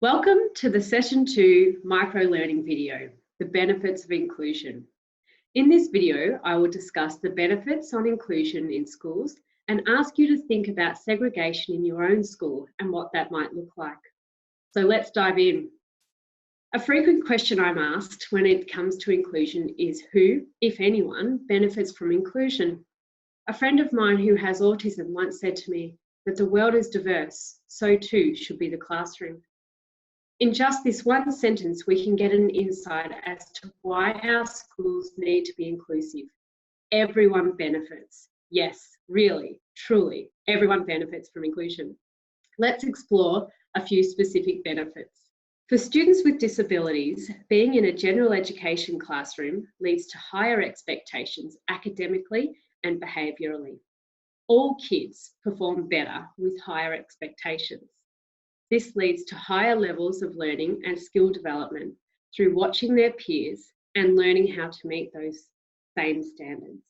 Welcome to the Session 2 Microlearning video, the benefits of inclusion. In this video, I will discuss the benefits on inclusion in schools and ask you to think about segregation in your own school and what that might look like. So let's dive in. A frequent question I'm asked when it comes to inclusion is who, if anyone, benefits from inclusion. A friend of mine who has autism once said to me that the world is diverse, so too should be the classroom. In just this one sentence, we can get an insight as to why our schools need to be inclusive. Everyone benefits. Yes, really, truly, everyone benefits from inclusion. Let's explore a few specific benefits. For students with disabilities, being in a general education classroom leads to higher expectations academically and behaviourally. All kids perform better with higher expectations. This leads to higher levels of learning and skill development through watching their peers and learning how to meet those same standards.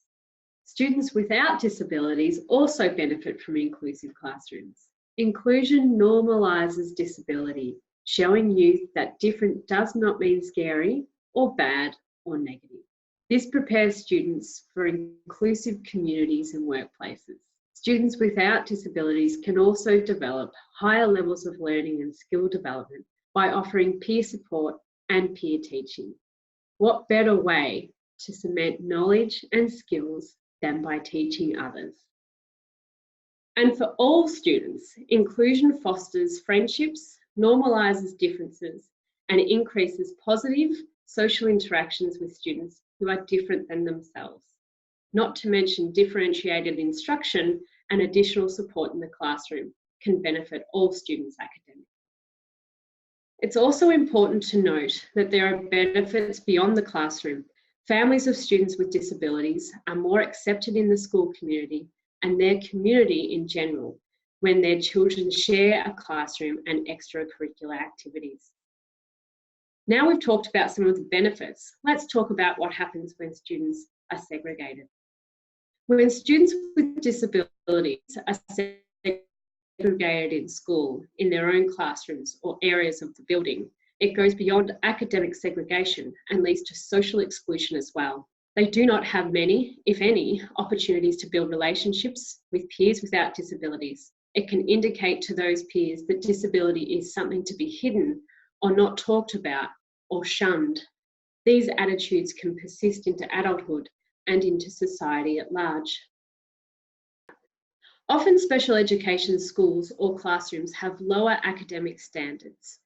Students without disabilities also benefit from inclusive classrooms. Inclusion normalises disability, showing youth that different does not mean scary or bad or negative. This prepares students for inclusive communities and workplaces. Students without disabilities can also develop higher levels of learning and skill development by offering peer support and peer teaching. What better way to cement knowledge and skills than by teaching others? And for all students, inclusion fosters friendships, normalises differences, and increases positive social interactions with students who are different than themselves. Not to mention differentiated instruction and additional support in the classroom can benefit all students academically. It's also important to note that there are benefits beyond the classroom. Families of students with disabilities are more accepted in the school community and their community in general when their children share a classroom and extracurricular activities. Now we've talked about some of the benefits, let's talk about what happens when students are segregated. When students with disabilities are segregated in school, in their own classrooms or areas of the building, it goes beyond academic segregation and leads to social exclusion as well. They do not have many, if any, opportunities to build relationships with peers without disabilities. It can indicate to those peers that disability is something to be hidden or not talked about or shunned. These attitudes can persist into adulthood and into society at large. Often special education schools or classrooms have lower academic standards.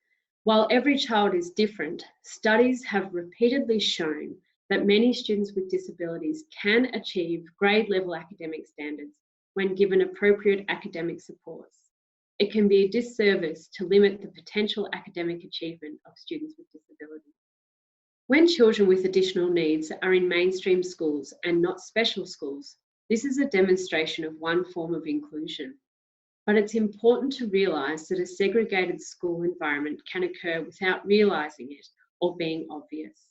While every child is different, studies have repeatedly shown that many students with disabilities can achieve grade level academic standards when given appropriate academic supports. It can be a disservice to limit the potential academic achievement of students with disabilities. When children with additional needs are in mainstream schools and not special schools, this is a demonstration of one form of inclusion. But it's important to realise that a segregated school environment can occur without realising it or being obvious.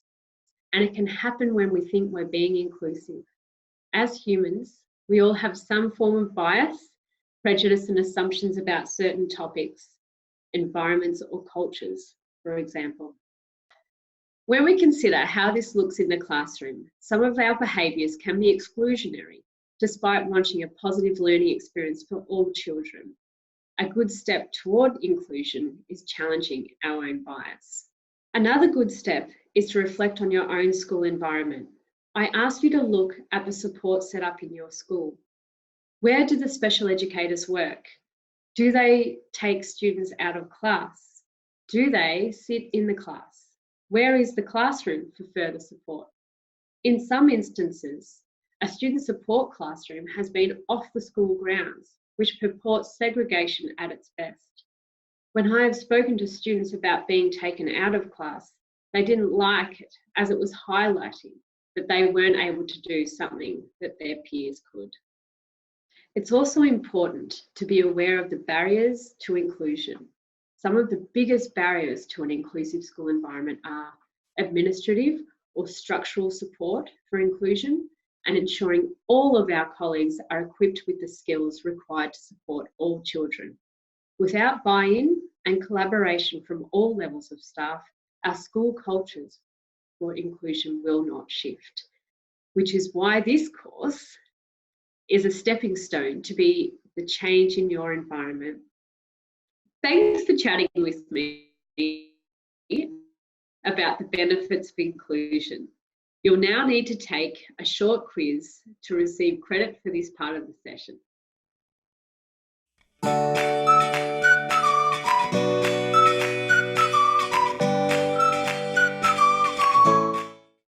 And it can happen when we think we're being inclusive. As humans, we all have some form of bias, prejudice and assumptions about certain topics, environments or cultures, for example. When we consider how this looks in the classroom, some of our behaviours can be exclusionary, despite wanting a positive learning experience for all children. A good step toward inclusion is challenging our own bias. Another good step is to reflect on your own school environment. I ask you to look at the support set up in your school. Where do the special educators work? Do they take students out of class? Do they sit in the class? Where is the classroom for further support? In some instances, a student support classroom has been off the school grounds, which purports segregation at its best. When I have spoken to students about being taken out of class, they didn't like it as it was highlighting that they weren't able to do something that their peers could. It's also important to be aware of the barriers to inclusion. Some of the biggest barriers to an inclusive school environment are administrative or structural support for inclusion and ensuring all of our colleagues are equipped with the skills required to support all children. Without buy-in and collaboration from all levels of staff, our school cultures for inclusion will not shift, which is why this course is a stepping stone to be the change in your environment. Thanks for chatting with me about the benefits of inclusion. You'll now need to take a short quiz to receive credit for this part of the session.